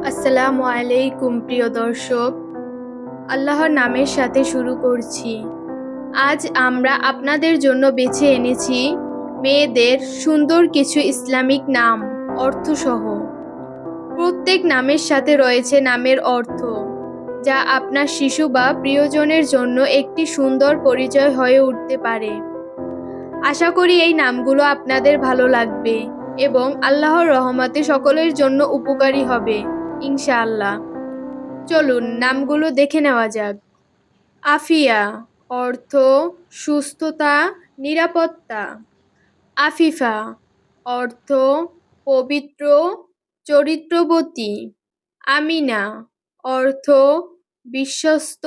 আসসালামু আলাইকুম প্রিয় দর্শক, আল্লাহর নামের সাথে শুরু করছি। আজ আমরা আপনাদের জন্য বেছে এনেছি মেয়েদের সুন্দর কিছু ইসলামিক নাম অর্থসহ। প্রত্যেক নামের সাথে রয়েছে নামের অর্থ, যা আপনার শিশু বা প্রিয়জনের জন্য একটি সুন্দর পরিচয় হয়ে উঠতে পারে। আশা করি এই নামগুলো আপনাদের ভালো লাগবে এবং আল্লাহর রহমতে সকলের জন্য উপকারী হবে ইনশাআল্লাহ। চলুন নামগুলো দেখে নেওয়া যাক। আফিয়া অর্থ সুস্থতা, নিরাপত্তা। আফিফা অর্থ পবিত্র, চরিত্রবতী। আমিনা অর্থ বিশ্বস্ত,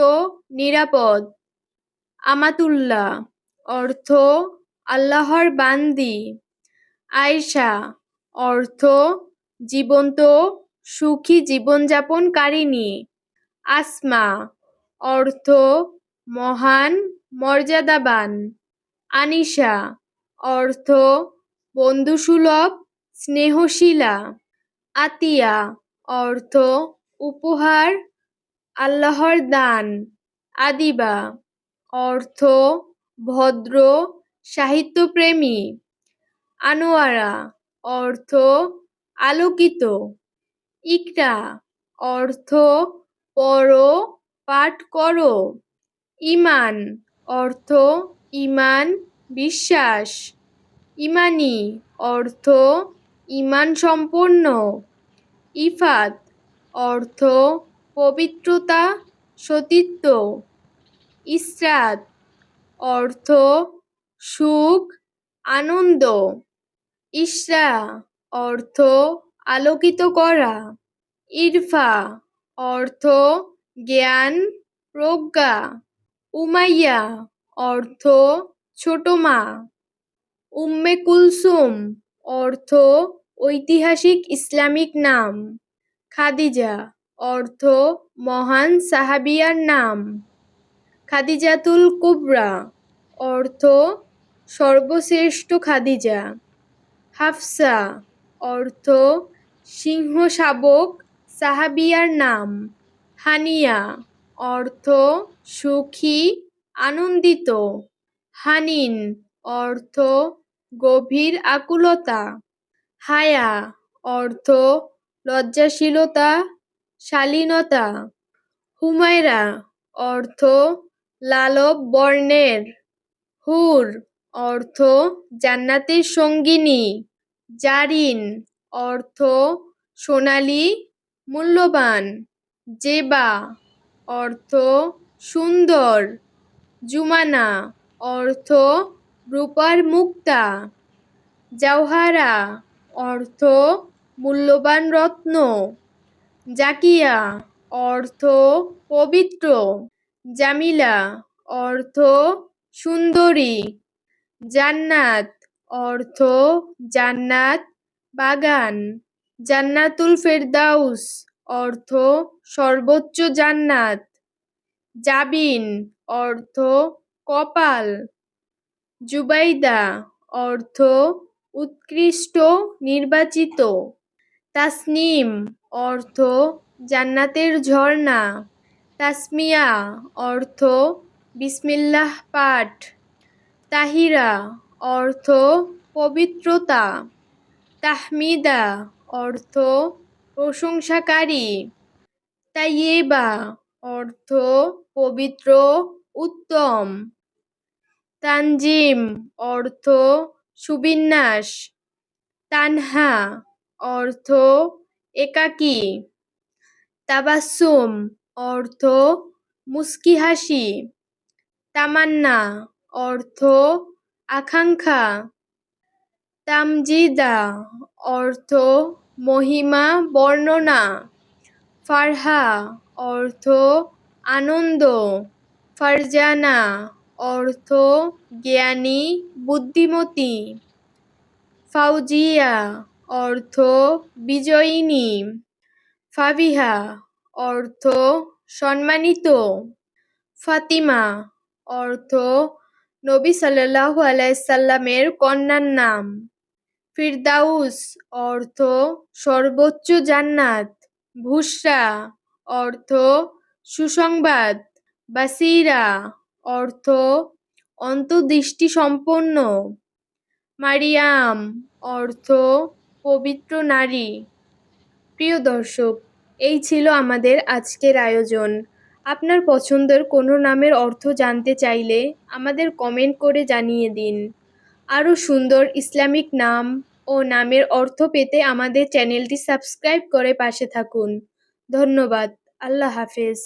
নিরাপদ। আমাতুল্লাহ অর্থ আল্লাহর বান্দি। আয়েশা অর্থ জীবন্ত, সুখী জীবনযাপনকারিণী। আসমা অর্থ মহান, মর্যাদাবান। আনিশা অর্থ বন্ধুসুলভ, স্নেহশীলা। আতিয়া অর্থ উপহার, আল্লাহর দান। আদিবা অর্থ ভদ্র, সাহিত্যপ্রেমী। আনোয়ারা অর্থ আলোকিত। ইকরা অর্থ পড়ো, পাঠ করো। ঈমান অর্থ ঈমান, বিশ্বাস। ঈমানী অর্থ ঈমান সম্পন্ন। ইফাত অর্থ পবিত্রতা, সতীত্ব। ইসরাত অর্থ সুখ, আনন্দ। ইসরা অর্থ আলোকিত করা। ইরফা অর্থ জ্ঞান, প্রজ্ঞা। উমাইয়া অর্থ ছোট মা। উম্মে কুলসুম অর্থ ঐতিহাসিক ইসলামিক নাম। খাদিজা অর্থ মহান সাহাবিয়ার নাম। খাদিজাতুল কুবরা অর্থ সর্বশ্রেষ্ঠ খাদিজা। হাফসা অর্থ সিংহ শাবক, সাহাবিয়ার নাম। হানিয়া অর্থ সুখী, আনন্দিত। হানিন অর্থ গভীর আকুলতা। হায়া অর্থ লজ্জাশীলতা, শালীনতা। হুমায়রা অর্থ লালব বর্ণের। হুর অর্থ জান্নাতের সঙ্গিনী। জারিন অর্থ সোনালী, মূল্যবান। জেবা অর্থ সুন্দর। জুমানা অর্থ রূপার মুক্তা। জাওহারা অর্থ মূল্যবান রত্ন। জাকিয়া অর্থ পবিত্র। জামিলা অর্থ সুন্দরী। জান্নাত অর্থ জান্নাত, বাগান। জান্নাতুল ফেরদাউস অর্থ সর্বোচ্চ জান্নাত। জাবিন অর্থ কপাল। জুবাইদা অর্থ উৎকৃষ্ট, নির্বাচিত। তাসনিম অর্থ জান্নাতের ঝর্ণা। তাসমিয়া অর্থ বিসমিল্লাহ পাঠ। তাহিরা অর্থ পবিত্রতা। তাহমিদা অর্থ প্রশংসাকারী। তাইয়েবা অর্থ পবিত্র, উত্তম। তানজিম অর্থ সুবিন্যাস। তানহা অর্থ একাকী। তাবাসসুম অর্থ মুস্কি হাসি। তামান্না অর্থ আকাঙ্ক্ষা। তামজিদা অর্থ মহিমা, বর্ণনা। ফারহা অর্থ আনন্দ। ফারজানা অর্থ জ্ঞানী, বুদ্ধিমতী। ফাউজিয়া অর্থ বিজয়িনী। ফাবিহা অর্থ সম্মানিত। ফাতিমা অর্থ নবী সাল্লাল্লাহু আলাইহি সাল্লামের কন্যার নাম। ফিরদাউস অর্থ সর্বোচ্চ জান্নাত। বুশরা অর্থ সুসংবাদ, বাসিরা অর্থ অন্তর্দৃষ্টি সম্পন্ন, মারিয়াম অর্থ পবিত্র নারী। প্রিয় দর্শক, এই ছিল আমাদের আজকের আয়োজন। আপনার পছন্দের কোনো নামের অর্থ জানতে চাইলে আমাদের কমেন্ট করে জানিয়ে দিন। আরও সুন্দর ইসলামিক নাম ও নামের অর্থ পেতে আমাদের চ্যানেলটি সাবস্ক্রাইব করে পাশে থাকুন। ধন্যবাদ। আল্লাহ হাফেজ।